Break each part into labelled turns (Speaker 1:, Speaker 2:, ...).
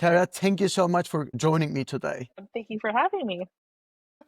Speaker 1: Kara, thank you so much for joining me today.
Speaker 2: Thank you for having me.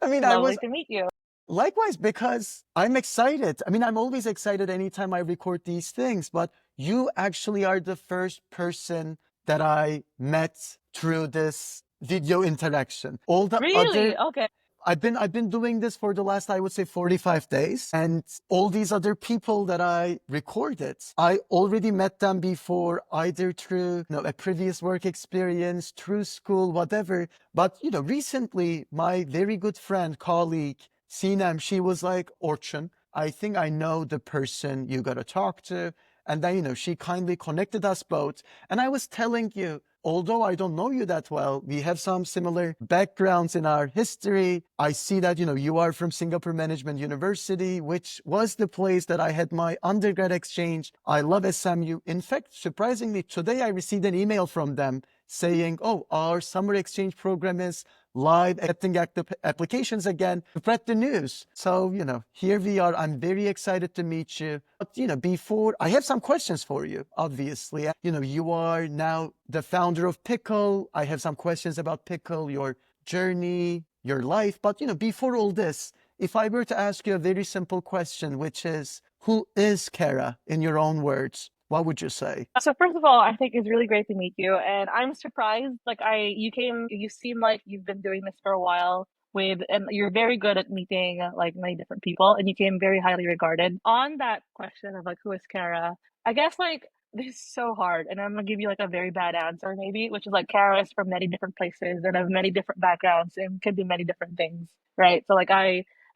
Speaker 1: I mean, I
Speaker 2: Lovely
Speaker 1: was
Speaker 2: to meet you.
Speaker 1: likewise because I'm excited. I mean, I'm always excited anytime I record these things, but you actually are the first person that I met through this video interaction. All the
Speaker 2: Really?
Speaker 1: other
Speaker 2: Okay.
Speaker 1: I've been doing this for the last, I would say, 45 days. And all these other people that I recorded, I already met them before, either through, a previous work experience, through school, whatever. But, recently my very good friend, colleague, Sinem, she was like, Orchun, I think I know the person you gotta talk to. And then, she kindly connected us both. And I was telling you, although I don't know you that well, we have some similar backgrounds in our history. I see that, you are from Singapore Management University, which was the place that I had my undergrad exchange. I love SMU. In fact, surprisingly, today I received an email from them saying, oh, our summer exchange program is live, accepting active applications again. Spread the news. So, here we are. I'm very excited to meet you. But, before, I have some questions for you, obviously. You are now the founder of Pickle. I have some questions about Pickle, your journey, your life. But, before all this, if I were to ask you a very simple question, which is, who is Kara in your own words? What would you say?
Speaker 2: So first of all, I think it's really great to meet you, and I'm surprised. You seem like you've been doing this for a while and you're very good at meeting like many different people, and you came very highly regarded. On that question of like who is Kara, I guess like this is so hard, and I'm gonna give you like a very bad answer maybe, which is like Kara is from many different places and have many different backgrounds and can do many different things, right? So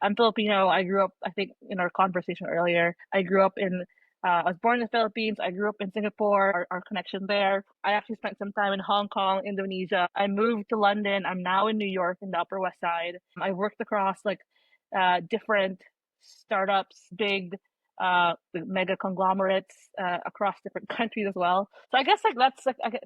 Speaker 2: I'm Filipino. I grew up, I think in our conversation earlier, I was born in the Philippines. I grew up in Singapore, our connection there. I actually spent some time in Hong Kong, Indonesia. I moved to London. I'm now in New York in the Upper West Side. I worked across different startups, big mega conglomerates across different countries as well. So I guess like that's like I get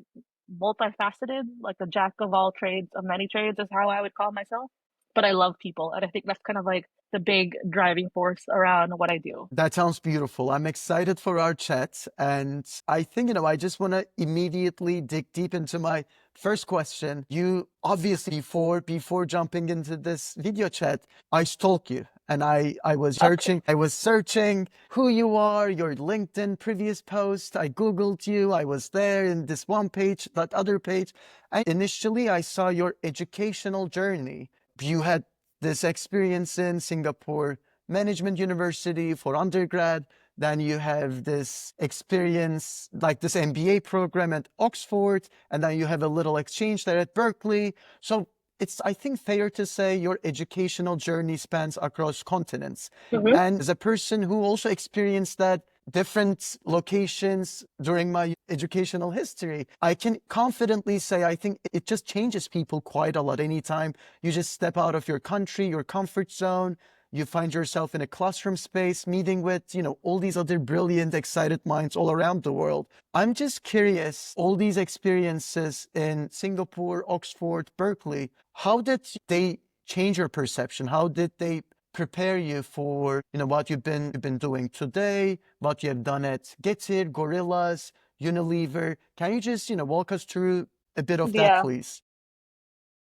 Speaker 2: multifaceted, like the jack of all trades of many trades is how I would call myself. But I love people, and I think that's kind of like the big driving force around what I do.
Speaker 1: That sounds beautiful. I'm excited for our chat. And I think, I just want to immediately dig deep into my first question. You obviously, before jumping into this video chat, I stalked you. And I was
Speaker 2: Okay.
Speaker 1: searching who you are, your LinkedIn previous post. I Googled you. I was there in this one page, that other page. And initially I saw your educational journey. You had this experience in Singapore Management University for undergrad. Then you have this experience, like this MBA program at Oxford, and then you have a little exchange there at Berkeley. So it's, I think, fair to say your educational journey spans across continents.
Speaker 2: Mhm.
Speaker 1: And as a person who also experienced that different locations during my educational history, I can confidently say I think it just changes people quite a lot. Anytime you just step out of your country, your comfort zone, you find yourself in a classroom space meeting with, all these other brilliant, excited minds all around the world. I'm just curious, all these experiences in Singapore, Oxford, Berkeley, how did they change your perception? How did they prepare you for, what you've been doing today, what you have done at Getir, Gorillas, Unilever? Can you just, walk us through a bit of that,
Speaker 2: Yeah.
Speaker 1: please?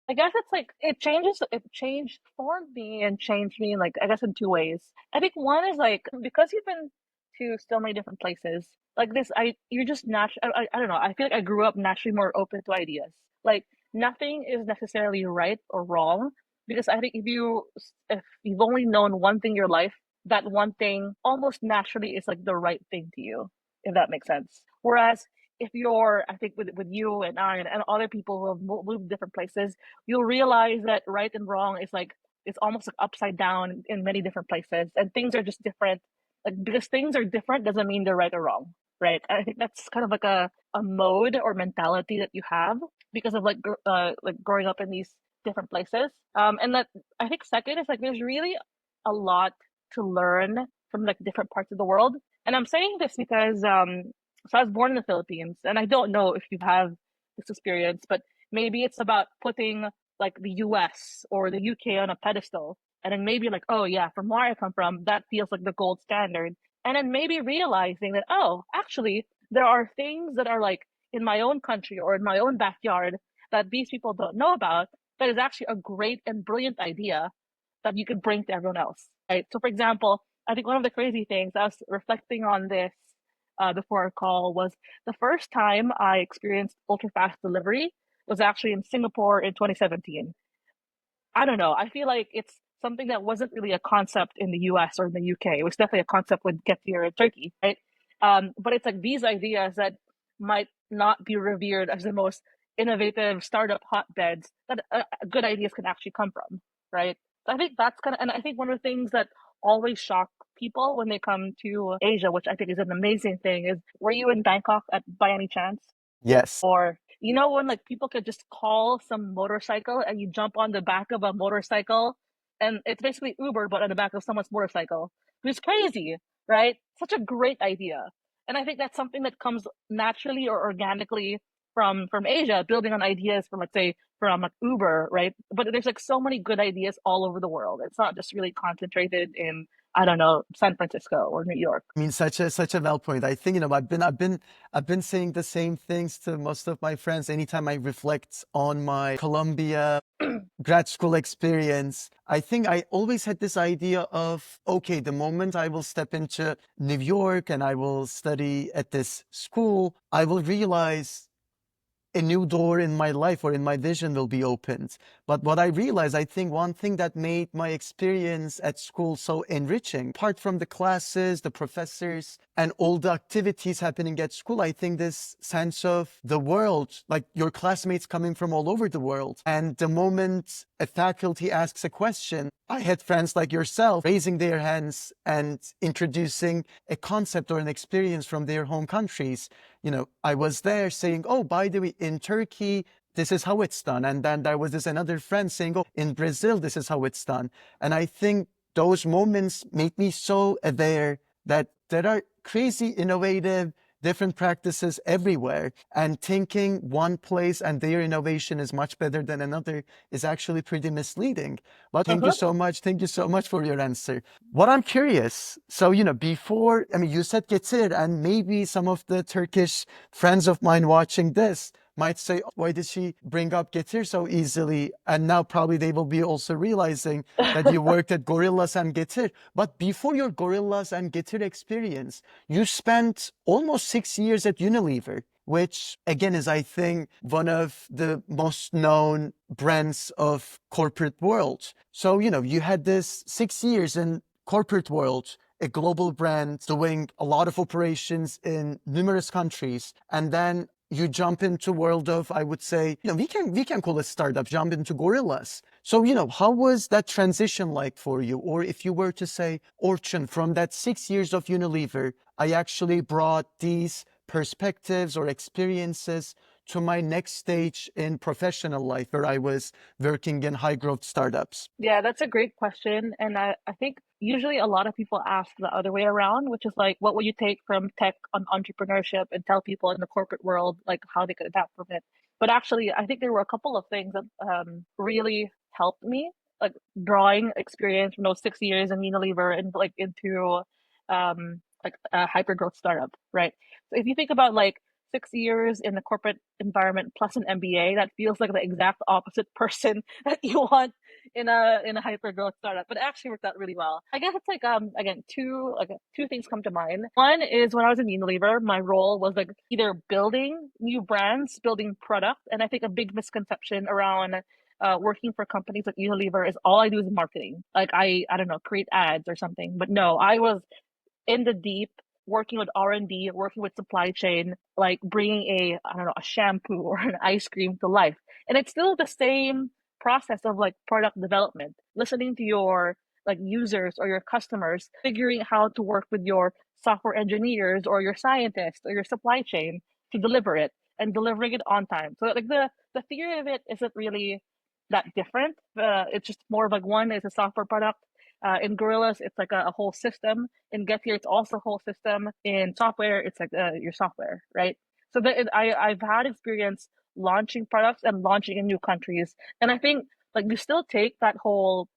Speaker 2: I guess it's like it changed formed me and changed me like I guess in two ways. I think one is like because you've been to so many different places, like this you're just I don't know, I feel like I grew up naturally more open to ideas. Like nothing is necessarily right or wrong because I think if you've only known one thing in your life, that one thing almost naturally is like the right thing to you, if that makes sense. Whereas if you're, I think with you and I and other people who have moved different places, you'll realize that right and wrong is like it's almost like upside down in many different places, and things are just different. Like because things are different doesn't mean they're right or wrong, right? I think that's kind of like a mode or mentality that you have because of like growing up in these different places. And that I think second is like there's really a lot to learn from like different parts of the world. And I'm saying this because so I was born in the Philippines, and I don't know if you have this experience, but maybe it's about putting like the US or the UK on a pedestal, and then maybe like, oh yeah, from where I come from, that feels like the gold standard. And then maybe realizing that, oh, actually, there are things that are like in my own country or in my own backyard that these people don't know about that is actually a great and brilliant idea that you could bring to everyone else, right? So, for example, I think one of the crazy things I was reflecting on this before our call was the first time I experienced ultra fast delivery was actually in Singapore in 2017. I don't know. I feel like it's something that wasn't really a concept in the US or in the UK. It was definitely a concept with Getir in Turkey, right? But it's like these ideas that might not be revered as the most innovative startup hotbeds that good ideas can actually come from, right? So I think that's kind of, and I think one of the things that always shock people when they come to Asia, which I think is an amazing thing, is were you in Bangkok by any chance?
Speaker 1: Yes.
Speaker 2: Or when like people could just call some motorcycle and you jump on the back of a motorcycle and it's basically Uber but on the back of someone's motorcycle. It's crazy, right? Such a great idea. And I think that's something that comes naturally or organically from Asia, building on ideas from let's say from like Uber, right? But there's like so many good ideas all over the world. It's not just really concentrated in I don't know, San Francisco or New York.
Speaker 1: I mean, such a valid point. I think, I've been saying the same things to most of my friends anytime I reflect on my Columbia grad school experience. I think I always had this idea of, okay, the moment I will step into New York and I will study at this school, I will realize a new door in my life or in my vision will be opened. But what I realized, I think one thing that made my experience at school so enriching, apart from the classes, the professors, and all the activities happening at school, I think this sense of the world, like your classmates coming from all over the world. And the moment a faculty asks a question, I had friends like yourself raising their hands and introducing a concept or an experience from their home countries. I was there saying, oh, by the way, in Turkey, this is how it's done. And then there was this another friend saying, oh, in Brazil, this is how it's done. And I think those moments made me so aware that there are crazy, innovative, different practices everywhere. And thinking one place and their innovation is much better than another is actually pretty misleading. But thank you
Speaker 2: Uh-huh.
Speaker 1: so much. Thank you so much for your answer. What I'm curious, so, before, I mean, you said Getir, and maybe some of the Turkish friends of mine watching this might say, why did she bring up Getir so easily? And now probably they will be also realizing that you worked at Gorillas and Getir. But before your Gorillas and Getir experience, you spent almost 6 years at Unilever, which again is, I think, one of the most known brands of corporate world. So, you had this 6 years in corporate world, a global brand doing a lot of operations in numerous countries, and then you jump into world of, I would say, we can call it startup, jump into Gorillas. So, how was that transition like for you? Or if you were to say, Orchun, from that 6 years of Unilever, I actually brought these perspectives or experiences to my next stage in professional life where I was working in high growth startups.
Speaker 2: Yeah, that's a great question. And I think usually a lot of people ask the other way around, which is like, what will you take from tech on entrepreneurship and tell people in the corporate world, like how they could adapt from it. But actually, I think there were a couple of things that really helped me, like drawing experience from those 6 years in Unilever and like into like a hyper growth startup, right? So if you think about like 6 years in the corporate environment plus an MBA, that feels like the exact opposite person that you want in a hyper growth startup, but it actually worked out really well. I guess it's like again two things come to mind. One is when I was in Unilever, my role was like either building new brands, building product, and I think a big misconception around working for companies like Unilever is all I do is marketing. Like I don't know, create ads or something. But no, I was in the deep, working with R&D, working with supply chain, like bringing a I don't know a shampoo or an ice cream to life. And it's still the same process of like product development, listening to your like users or your customers, figuring how to work with your software engineers or your scientists or your supply chain to deliver it and delivering it on time. So like the theory of it isn't really that different. It's just more of like one is a software product. In Gorillas, it's like a whole system. In Getir, it's also a whole system. In software, it's like your software, right? So I've had experience launching products and launching in new countries, and I think like you still take that whole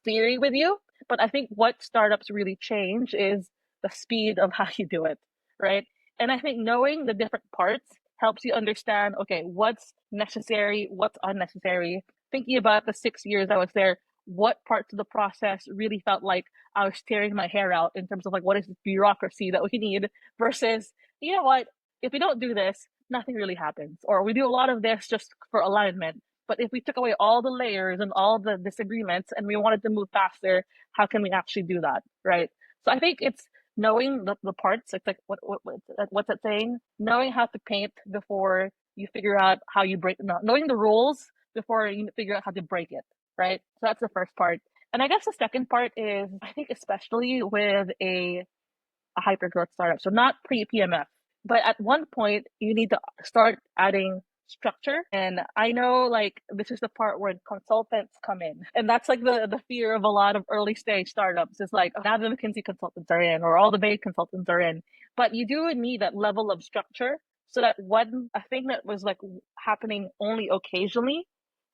Speaker 2: theory with you, but I think what startups really change is the speed of how you do it, right? And I think knowing the different parts helps you understand, okay, what's necessary, what's unnecessary. Thinking about the 6 years I was there, what parts of the process really felt like I was tearing my hair out in terms of like what is the bureaucracy that we need versus, you know what, if we don't do this, nothing really happens. Or we do a lot of this just for alignment. But if we took away all the layers and all the disagreements and we wanted to move faster, how can we actually do that? Right. So I think it's knowing the parts. It's like what's that saying? Knowing how to paint before you figure out how you break. No, knowing the rules before you figure out how to break it. Right. So that's the first part. And I guess the second part is I think especially with a hyper growth startup. So not pre PMF, but at one point you need to start adding structure. And I know like this is the part where consultants come in. And that's like the fear of a lot of early stage startups. It's like now the McKinsey consultants are in or all the Bay consultants are in. But you do need that level of structure so that one a thing that was like happening only occasionally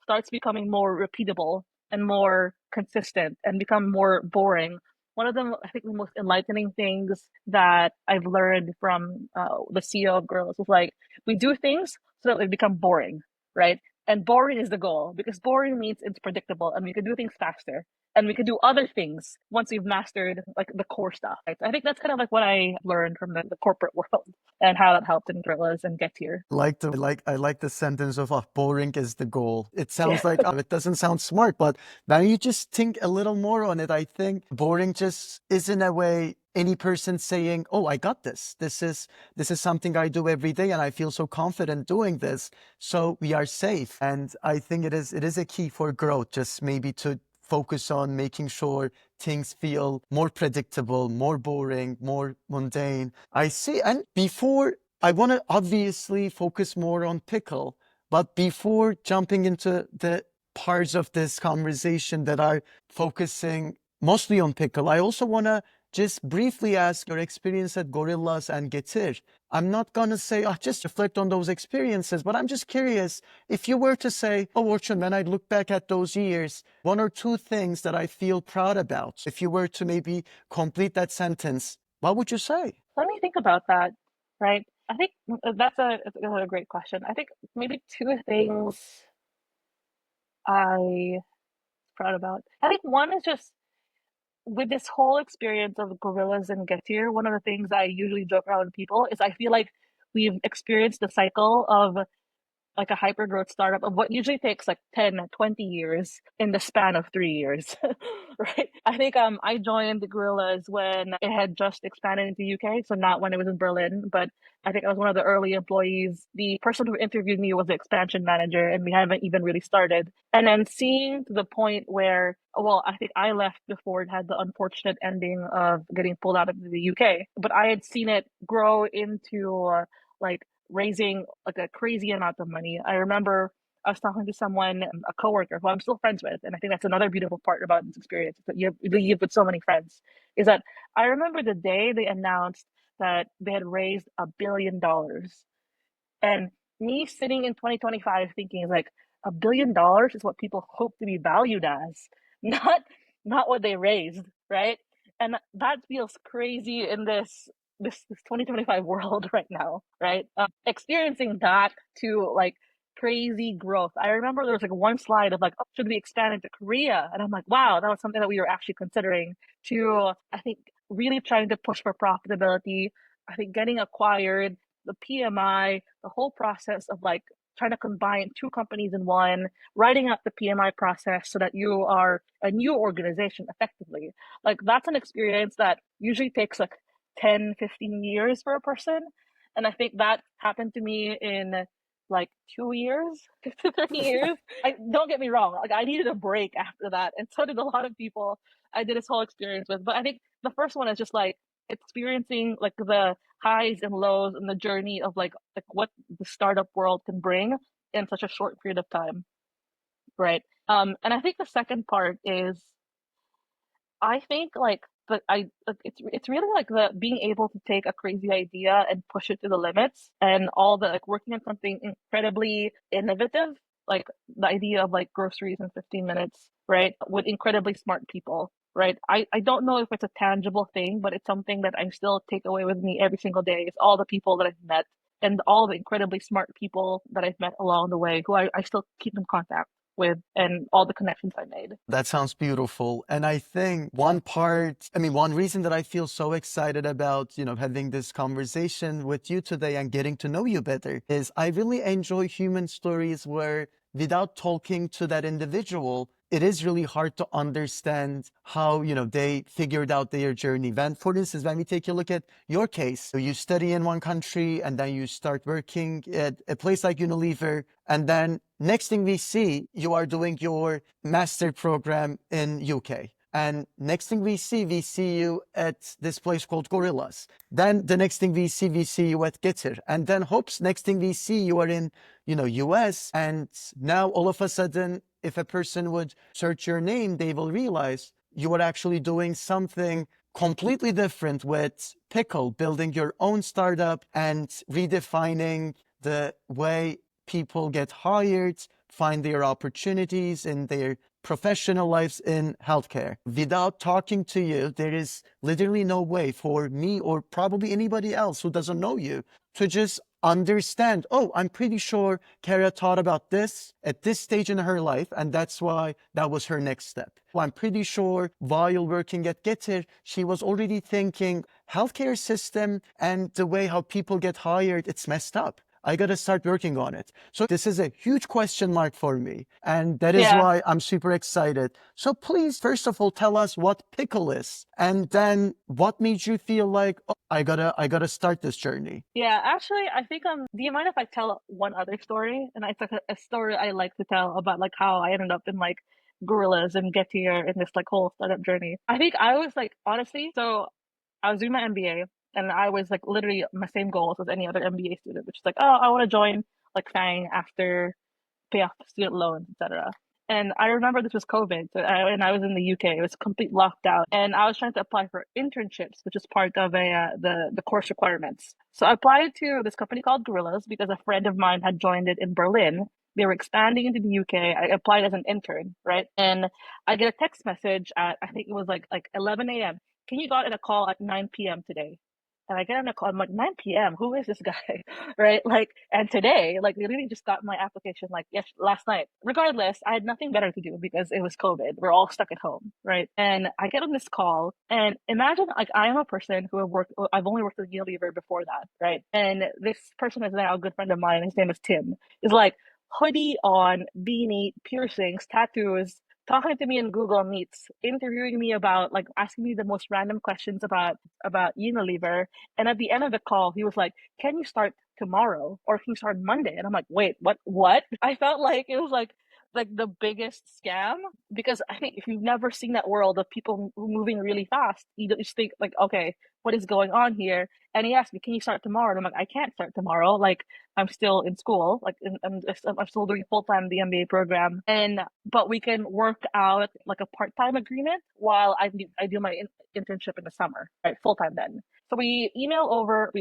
Speaker 2: starts becoming more repeatable and more consistent and become more boring. One of the, I think, the most enlightening things that I've learned from the CEO of Girls is like, we do things so that they become boring, right? And boring is the goal because boring means it's predictable and we can do things faster and we can do other things once we've mastered like the core stuff. Right? I think that's kind of like what I learned from the corporate world and how that helped in Gorillas and Getir.
Speaker 1: I like the sentence of boring is the goal. It
Speaker 2: Yeah.
Speaker 1: sounds like it doesn't sound smart, but when you just think a little more on it, I think boring just is in a way any person saying, "Oh, I got this. This is something I do every day, and I feel so confident doing this, so we are safe." And I think it is a key for growth, just maybe to focus on making sure things feel more predictable, more boring, more mundane. I see. And before, I want to obviously focus more on Pickle, but before jumping into the parts of this conversation that are focusing mostly on Pickle, I also want to just briefly ask your experience at Gorillas and Getir. I'm not going to say, just reflect on those experiences, but I'm just curious if you were to say, oh, Orchun, when I look back at those years, one or two things that I feel proud about, if you were to maybe complete that sentence, what would you say?
Speaker 2: Let me think about that, right? I think that's a great question. I think maybe two things I proud about. I think one is just with this whole experience of Gorillas and Getir, one of the things I usually joke around with people is I feel like we've experienced the cycle of like a hyper growth startup of what usually takes like 10, 20 years in the span of 3 years, right? I think I joined the Gorillas when it had just expanded into the UK, so not when it was in Berlin, but I think I was one of the early employees. The person who interviewed me was the expansion manager, and we haven't even really started. And then seeing to the point where, well, I think I left before it had the unfortunate ending of getting pulled out of the UK, but I had seen it grow into like raising like a crazy amount of money. I remember I was talking to someone, a coworker who I'm still friends with, and I think that's another beautiful part about this experience that you leave with so many friends. Is that I remember the day they announced that they had raised $1 billion, and me sitting in 2025 thinking like $1 billion is what people hope to be valued as, not not what they raised, right? And that feels crazy in this 2025 world right now, right? Experiencing that to like crazy growth. I remember there was like one slide of like, oh, should we expand into Korea? And I'm like, wow, that was something that we were actually considering to, I think, really trying to push for profitability. I think getting acquired, the PMI, the whole process of like trying to combine two companies in one, writing up the PMI process so that you are a new organization effectively. Like that's an experience that usually takes like 10, 15 years for a person. And I think that happened to me in like 2 years, 3 years. I don't get me wrong, like I needed a break after that. And so did a lot of people I did this whole experience with. But I think the first one is just like experiencing like the highs and lows and the journey of like what the startup world can bring in such a short period of time, right? And I think the second part is I think like it's really like the being able to take a crazy idea and push it to the limits and all the like working on something incredibly innovative, like the idea of like groceries in 15 minutes, right? With incredibly smart people, right? I don't know if it's a tangible thing, but it's something that I still take away with me every single day. It's all the people that I've met and all the incredibly smart people that I've met along the way who I still keep in contact with and all the connections I made.
Speaker 1: That sounds beautiful. And I think one reason that I feel so excited about, having this conversation with you today and getting to know you better is I really enjoy human stories where without talking to that individual, it is really hard to understand how, they figured out their journey. For instance, when we take a look at your case, so you study in one country and then you start working at a place like Unilever. And then next thing we see, you are doing your master program in UK. And next thing we see you at this place called Gorillas. Then the next thing we see you at Getir. And then hopes next thing we see you are in, US. And now all of a sudden, if a person would search your name, they will realize you are actually doing something completely different with Pickle, building your own startup and redefining the way people get hired, find their opportunities in their professional lives in healthcare. Without talking to you, there is literally no way for me or probably anybody else who doesn't know you to just understand, oh, I'm pretty sure Kara thought about this at this stage in her life, and that's why that was her next step. Well, I'm pretty sure while working at Getir, she was already thinking healthcare system and the way how people get hired, it's messed up. I got to start working on it. So this is a huge question mark for me. And that is
Speaker 2: Yeah.
Speaker 1: why I'm super excited. So please, first of all, tell us what Pickle is. And then what made you feel like, oh, I gotta start this journey.
Speaker 2: Yeah, actually, I think do you mind if I tell one other story? And it's like a story I like to tell about like how I ended up in like Gorillas and Getir in this like whole startup journey. I think I was like honestly, so I was doing my MBA and I was like literally my same goals as any other MBA student, which is like, oh, I want to join like FANG after pay off student loans, etc. And I remember this was COVID, and I was in the UK. It was complete lockdown, and I was trying to apply for internships, which is part of the course requirements. So I applied to this company called Gorillas because a friend of mine had joined it in Berlin. They were expanding into the UK. I applied as an intern, right? And I get a text message at I think it was like 11 a.m. Can you got in a call at 9 p.m. today? And I get on a call. I'm like 9 p.m. Who is this guy? Right? Like, and today, like, they literally just got my application, like, yes, last night. Regardless, I had nothing better to do because it was COVID. We're all stuck at home, right? And I get on this call, and imagine, like, I am a person I've only worked with Unilever before that, right? And this person is now a good friend of mine. His name is Tim. Is like hoodie on, beanie, piercings, tattoos, talking to me in Google Meets, interviewing me about like asking me the most random questions about Unilever. And at the end of the call, he was like, "Can you start tomorrow or can you start Monday?" And I'm like, "Wait, what? What?" I felt like it was like the biggest scam because I think if you've never seen that world of people moving really fast, you just think like, okay, what is going on here? And he asked me, "Can you start tomorrow?" And I'm like, "I can't start tomorrow. Like I'm still in school. Like I'm still doing full time the MBA program, and but we can work out like a part time agreement while I do my internship in the summer, right? Full time then." So we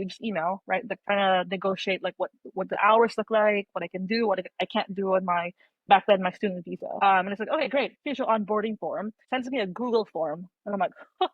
Speaker 2: just email, right? Like trying to negotiate like what the hours look like, what I can do, what I can't do on my back then my student visa. And it's like, okay, great. Here's your onboarding form. Sends me a Google form. And I'm like,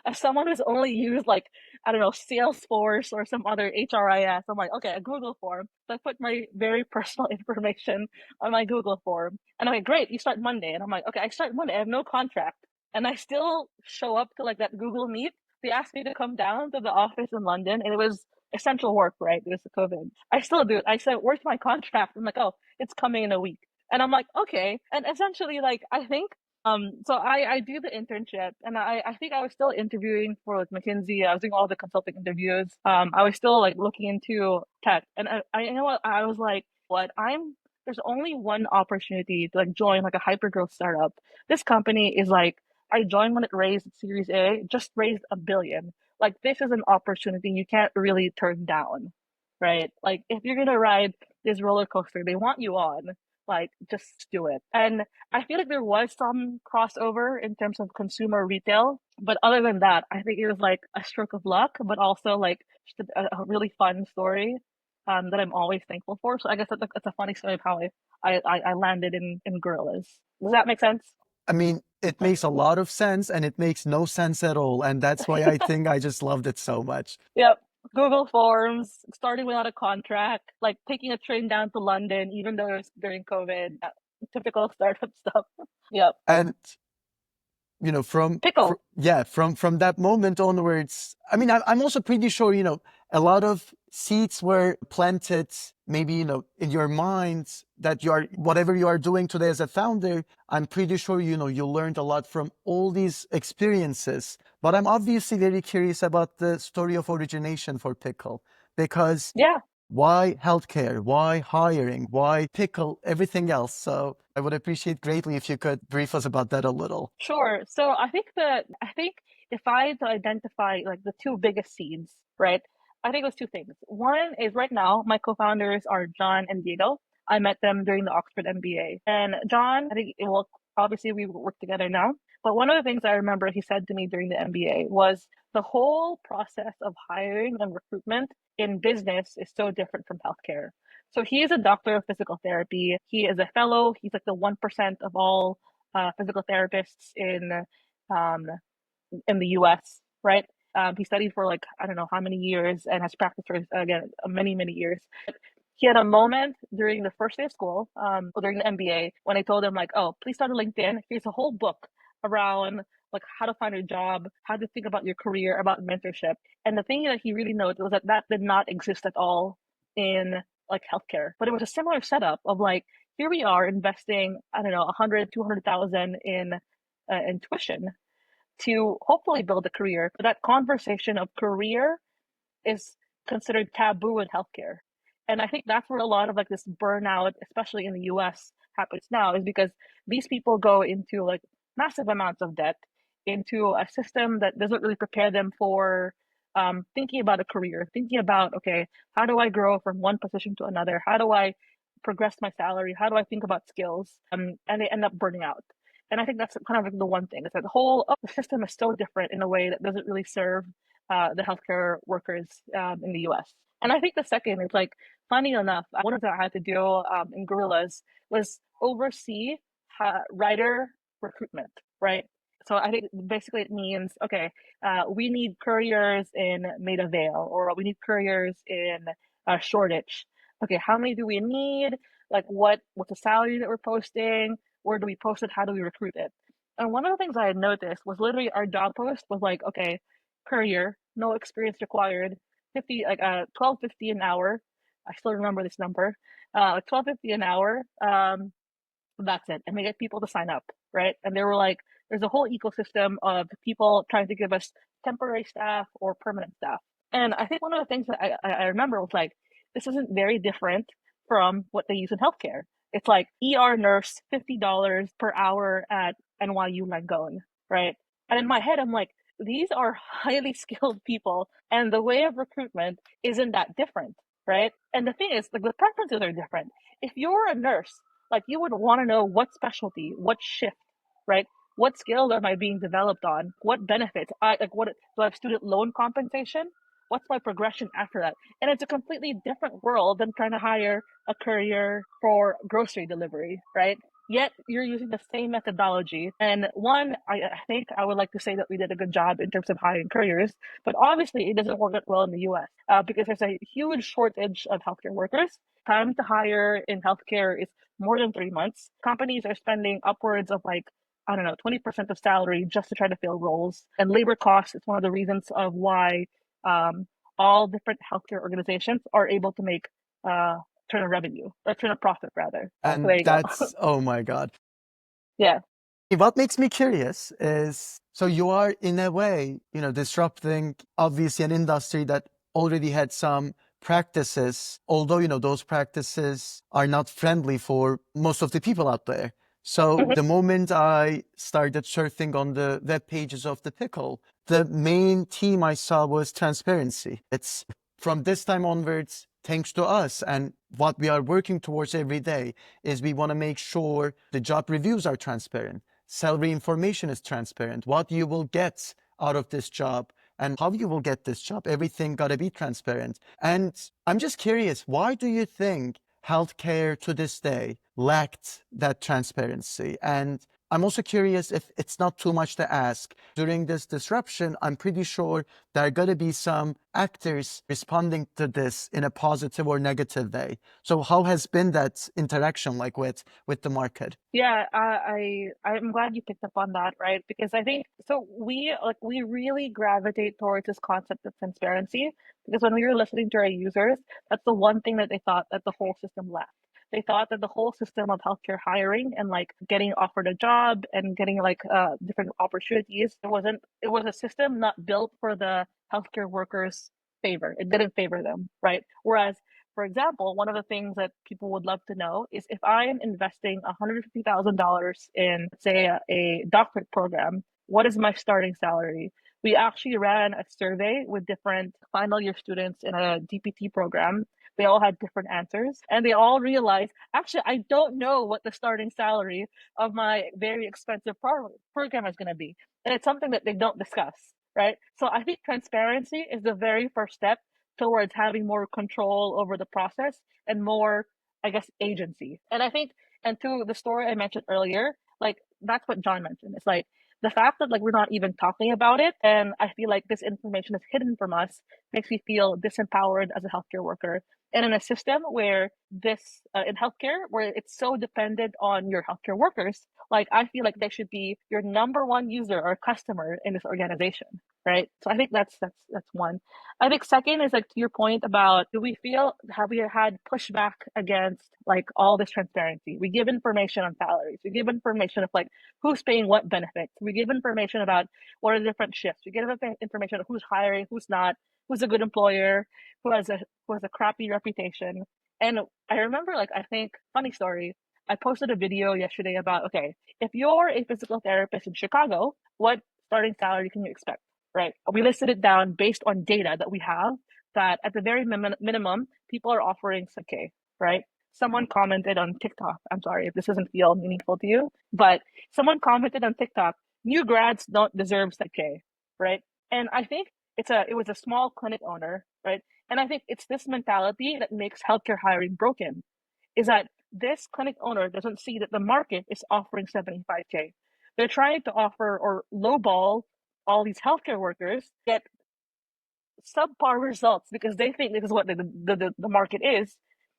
Speaker 2: as someone who's only used like, I don't know, Salesforce or some other HRIS, I'm like, okay, a Google form. So I put my very personal information on my Google form. And I'm like, great, you start Monday. And I'm like, okay, I start Monday. I have no contract. And I still show up to like that Google Meet. They asked me to come down to the office in London, and it was essential work, right? It was the COVID. I still do it. I said, where's my contract? I'm like, oh, it's coming in a week. And I'm like, okay. And essentially, like, I think, so I do the internship and I think I was still interviewing for like McKinsey. I was doing all the consulting interviews. I was still like looking into tech. And I you know what? I was like, there's only one opportunity to like join like a hyper growth startup. This company is like, I joined when it raised Series A, just raised $1 billion. Like, this is an opportunity you can't really turn down, right? Like, if you're gonna ride this roller coaster, they want you on, like, just do it. And I feel like there was some crossover in terms of consumer retail, but other than that, I think it was like a stroke of luck, but also like just a really fun story that I'm always thankful for. So I guess that's a funny story of how I landed in Gorillas. Does that make sense?
Speaker 1: I mean, it makes a lot of sense and it makes no sense at all. And that's why I think I just loved it so much.
Speaker 2: Yep. Google Forms, starting without a contract, like taking a train down to London, even though it was during COVID. Typical startup stuff. Yep.
Speaker 1: And
Speaker 2: Pickle.
Speaker 1: from that moment onwards, I mean, I'm also pretty sure, a lot of seeds were planted, maybe, in your mind that whatever you are doing today as a founder, I'm pretty sure, you learned a lot from all these experiences. But I'm obviously very curious about the story of origination for Pickle, because
Speaker 2: Yeah.
Speaker 1: why healthcare? Why hiring? Why Pickle? Everything else. So I would appreciate greatly if you could brief us about that a little.
Speaker 2: Sure. So I think if I had to identify like the two biggest seeds, right? I think it was two things. One is right now, my co-founders are John and Diego. I met them during the Oxford MBA. And John, I think, well, obviously we work together now. But one of the things I remember he said to me during the MBA was the whole process of hiring and recruitment in business is so different from healthcare. So he is a doctor of physical therapy. He is a fellow. He's like the 1% of all physical therapists um, in the US, right? He studied for like, I don't know how many years and has practiced for, again, many, many years. He had a moment during the first day of school, or during the MBA, when I told him like, oh, please start a LinkedIn. Here's a whole book around like how to find a job, how to think about your career, about mentorship. And the thing that he really noticed was that did not exist at all in like healthcare, but it was a similar setup of like, here we are investing, I don't know, 100, 200,000 in tuition to hopefully build a career. But that conversation of career is considered taboo in healthcare. And I think that's where a lot of like this burnout, especially in the US, happens now, is because these people go into like massive amounts of debt into a system that doesn't really prepare them for thinking about a career, thinking about, okay, how do I grow from one position to another? How do I progress my salary? How do I think about skills? And they end up burning out. And I think that's kind of like the one thing is that the system is so different in a way that doesn't really serve the healthcare workers in the US. And I think the second is like, funny enough, one of the things I had to do in Gorillas was oversee writer recruitment, right? So I think basically it means, okay, we need couriers in Maida Vale, or we need couriers in Shoreditch. Okay, how many do we need? Like what's the salary that we're posting? Where do we post it? How do we recruit it? And one of the things I had noticed was literally our job post was like, okay, courier, no experience required, 50 like 12.50 an hour. I still remember this number. 12.50 an hour. That's it. And we get people to sign up, right? And they were like, there's a whole ecosystem of people trying to give us temporary staff or permanent staff. And I think one of the things that I remember was like, this isn't very different from what they use in healthcare. It's like ER nurse, $50 per hour at NYU Langone, right? And in my head, I'm like, these are highly skilled people, and the way of recruitment isn't that different, right? And the thing is, like, the preferences are different. If you're a nurse, like, you would want to know what specialty, what shift, right? What skills am I being developed on? What benefits? What do I have student loan compensation? What's my progression after that? And it's a completely different world than trying to hire a courier for grocery delivery, right? Yet you're using the same methodology. And one, I think I would like to say that we did a good job in terms of hiring couriers, but obviously it doesn't work that well in the US because there's a huge shortage of healthcare workers. Time to hire in healthcare is more than 3 months. Companies are spending upwards of like, I don't know, 20% of salary just to try to fill roles. And labor costs is one of the reasons of why all different healthcare organizations are able to make turn a revenue or turn a profit rather. So there
Speaker 1: And
Speaker 2: you go.
Speaker 1: oh my God.
Speaker 2: Yeah.
Speaker 1: What makes me curious is, so you are in a way, disrupting obviously an industry that already had some practices, although, those practices are not friendly for most of the people out there. So
Speaker 2: Mhm.
Speaker 1: the moment I started surfing on the web pages of the Pickle, the main theme I saw was transparency. It's from this time onwards, thanks to us and what we are working towards every day is we want to make sure the job reviews are transparent. Salary information is transparent. What you will get out of this job and how you will get this job, everything got to be transparent. And I'm just curious, why do you think healthcare to this day lacked that transparency? And I'm also curious if it's not too much to ask. During this disruption, I'm pretty sure there are going to be some actors responding to this in a positive or negative way. So how has been that interaction like with the market?
Speaker 2: Yeah, I'm glad you picked up on that, right? Because I think so we really gravitate towards this concept of transparency because when we were listening to our users, that's the one thing that they thought that the whole system lacked. They thought that the whole system of healthcare hiring and like getting offered a job and getting like different opportunities, it was a system not built for the healthcare workers' favor. It didn't favor them, right? Whereas for example, one of the things that people would love to know is if I am investing $150,000 in, say, a doctorate program, what is my starting salary? We actually ran a survey with different final year students in a DPT program. They all had different answers, and they all realized, actually, I don't know what the starting salary of my very expensive program is going to be. And it's something that they don't discuss, right? So I think transparency is the very first step towards having more control over the process and more, I guess, agency. And I think, and to the story I mentioned earlier, like that's what John mentioned. It's like the fact that like we're not even talking about it, and I feel like this information is hidden from us makes me feel disempowered as a healthcare worker. And in a system where this in healthcare, where it's so dependent on your healthcare workers, like I feel like they should be your number one user or customer in this organization, right? So I think that's one. I think second is like to your point about have we had pushback against like all this transparency? We give information on salaries. We give information of like who's paying what benefits. We give information about what are the different shifts. We give information on who's hiring, who's not, who's a good employer, who has a crappy reputation. And I remember like I think funny story. I posted a video yesterday about okay, if you're a physical therapist in Chicago, what starting salary can you expect? Right? We listed it down based on data that we have that at the very minimum, people are offering 6K, right? Someone commented on TikTok. I'm sorry if this doesn't feel meaningful to you, but someone commented on TikTok, new grads don't deserve 6K, right? And I think it was a small clinic owner, right? And I think it's this mentality that makes healthcare hiring broken, is that this clinic owner doesn't see that the market is offering 75K. They're trying to offer or lowball all these healthcare workers, get subpar results because they think this is what the market is,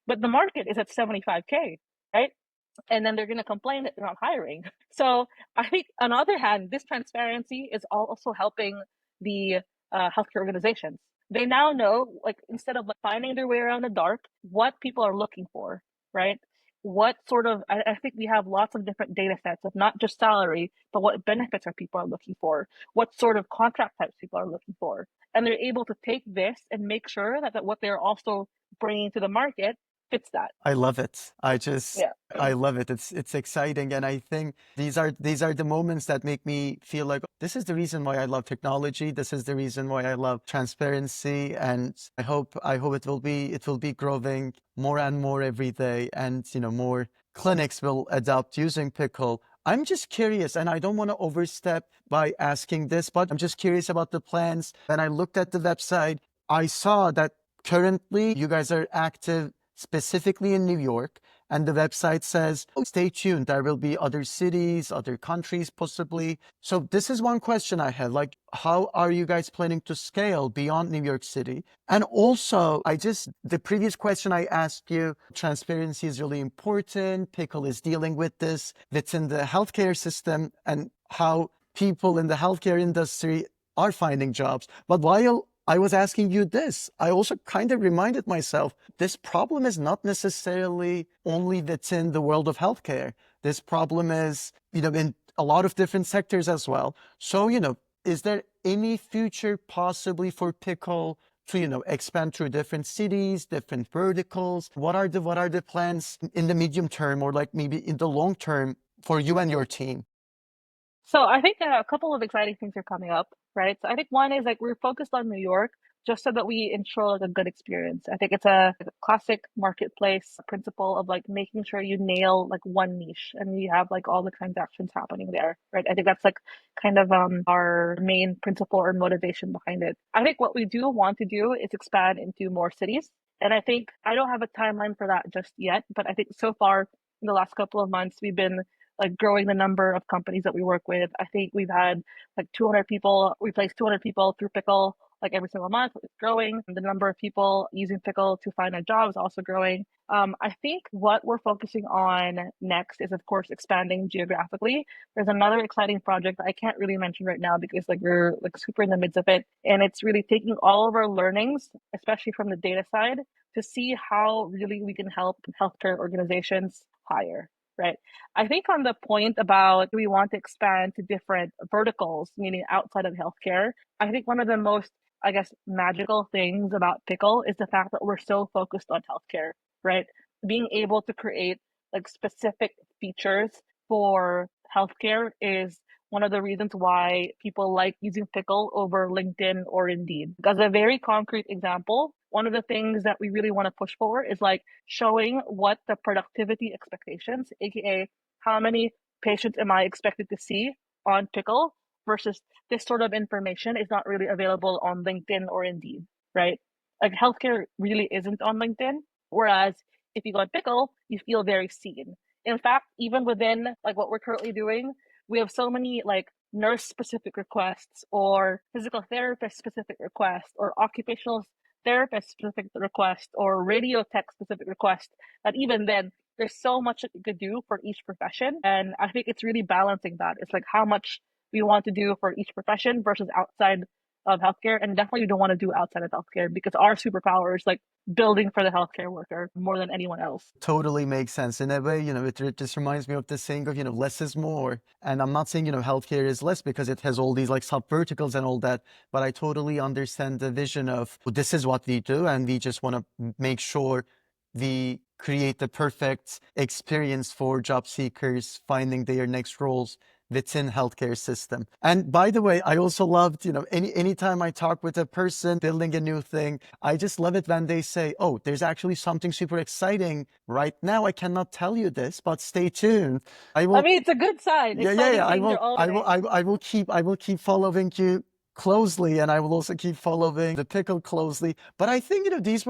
Speaker 2: but the market is at 75K, right? And then they're going to complain that they're not hiring. So I think on the other hand, this transparency is also helping the healthcare organizations. They now know, like, instead of like finding their way around the dark, what people are looking for, right? What sort of, I think we have lots of different data sets of not just salary, but what benefits are people are looking for, what sort of contract types people are looking for. And they're able to take this and make sure that what they're also bringing to the market fits that.
Speaker 1: I love it.
Speaker 2: Yeah.
Speaker 1: I love it. It's exciting, and I think these are the moments that make me feel like this is the reason why I love technology. This is the reason why I love transparency, and I hope it will be growing more and more every day, and more clinics will adopt using Pickle. I'm just curious, and I don't want to overstep by asking this, but I'm just curious about the plans. When I looked at the website, I saw that currently you guys are active specifically in New York, and the website says, oh, stay tuned, there will be other cities, other countries possibly. So this is one question I had, like, how are you guys planning to scale beyond New York City? And also, the previous question I asked you, transparency is really important. Pickle is dealing with this within the healthcare system and how people in the healthcare industry are finding jobs. But while I was asking you this, I also kind of reminded myself, this problem is not necessarily only within the world of healthcare. This problem is, in a lot of different sectors as well. So, is there any future possibly for Pickle to, expand through different cities, different verticals? What are the plans in the medium term or like maybe in the long term for you and your team?
Speaker 2: So I think a couple of exciting things are coming up, right? So I think one is like we're focused on New York just so that we ensure like a good experience. I think it's a classic marketplace principle of like making sure you nail like one niche and you have like all the transactions happening there, right? I think that's like kind of our main principle or motivation behind it. I think what we do want to do is expand into more cities. And I think I don't have a timeline for that just yet, but I think so far in the last couple of months, we've been like growing the number of companies that we work with. I think we've had like 200 people, we place 200 people through Pickle like every single month. It's growing. The number of people using Pickle to find a job is also growing. I think what we're focusing on next is, of course, expanding geographically. There's another exciting project that I can't really mention right now because like we're like super in the midst of it, and it's really taking all of our learnings, especially from the data side, to see how really we can help healthcare organizations hire. Right. I think on the point about we want to expand to different verticals, meaning outside of healthcare, I think one of the most, I guess, magical things about Pickle is the fact that we're so focused on healthcare, right? Being able to create like specific features for healthcare is one of the reasons why people like using Pickle over LinkedIn or Indeed. As a very concrete example, one of the things that we really want to push for is like showing what the productivity expectations, aka how many patients am I expected to see on Pickle versus this sort of information is not really available on LinkedIn or Indeed, right? Like healthcare really isn't on LinkedIn, whereas if you go on Pickle, you feel very seen. In fact, even within like what we're currently doing, we have so many like nurse specific requests or physical therapist specific requests or occupational therapist specific request or radio tech specific request that even then there's so much that you could do for each profession. And I think it's really balancing that. It's like how much we want to do for each profession versus outside of healthcare. And definitely we don't want to do outside of healthcare because our superpower is like building for the healthcare worker more than anyone else.
Speaker 1: Totally makes sense. In a way, it just reminds me of the saying of, less is more. And I'm not saying, healthcare is less because it has all these like sub verticals and all that, but I totally understand the vision of this is what we do. And we just want to make sure we create the perfect experience for job seekers finding their next roles within healthcare system. And by the way, I also loved, anytime I talk with a person building a new thing, I just love it when they say, oh, there's actually something super exciting right now. I cannot tell you this, but stay tuned.
Speaker 2: I mean, it's a good sign. Exciting
Speaker 1: I
Speaker 2: things are
Speaker 1: will, I
Speaker 2: always.
Speaker 1: will, I will keep following you closely, and I will also keep following the Pickle closely. But I think, these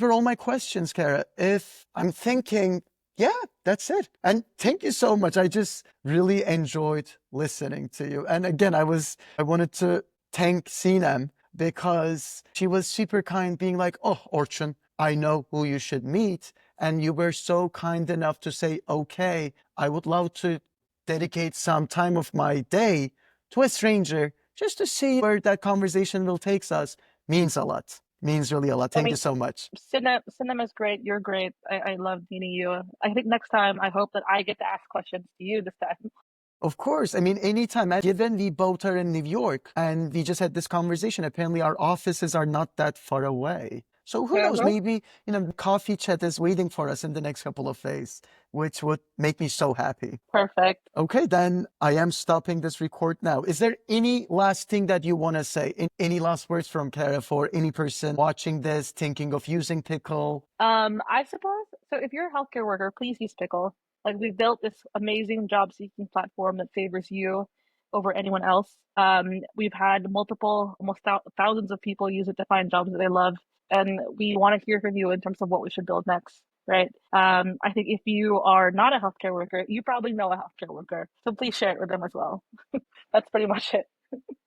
Speaker 1: were all my questions, Kara. If I'm thinking, yeah, that's it. And thank you so much. I just really enjoyed listening to you. And again, I wanted to thank Sinem because she was super kind, being like, oh, Orchun, I know who you should meet. And you were so kind enough to say, okay, I would love to dedicate some time of my day to a stranger just to see where that conversation will take us. Means a lot. Means really a lot.
Speaker 2: I
Speaker 1: Thank you
Speaker 2: mean,
Speaker 1: so much.
Speaker 2: Cinema's great. You're great. I love meeting you. I think next time I hope that I get to ask questions to you this time.
Speaker 1: Of course. I mean, anytime. Given we both are in New York and we just had this conversation, apparently our offices are not that far away. So who knows?
Speaker 2: Uh-huh.
Speaker 1: Maybe, coffee chat is waiting for us in the next couple of days, which would make me so happy.
Speaker 2: Perfect.
Speaker 1: Okay, then I am stopping this record now. Is there any last thing that you want to say? Any last words from Kara for any person watching this, thinking of using Pickle?
Speaker 2: I suppose so. If you're a healthcare worker, please use Pickle. Like we've built this amazing job seeking platform that favors you over anyone else. We've had multiple, almost thousands of people use it to find jobs that they love, and we want to hear from you in terms of what we should build next. Right. I think if you are not a healthcare worker, you probably know a healthcare worker, so please share it with them as well. That's pretty much it.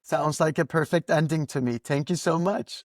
Speaker 1: Sounds like a perfect ending to me. Thank you so much.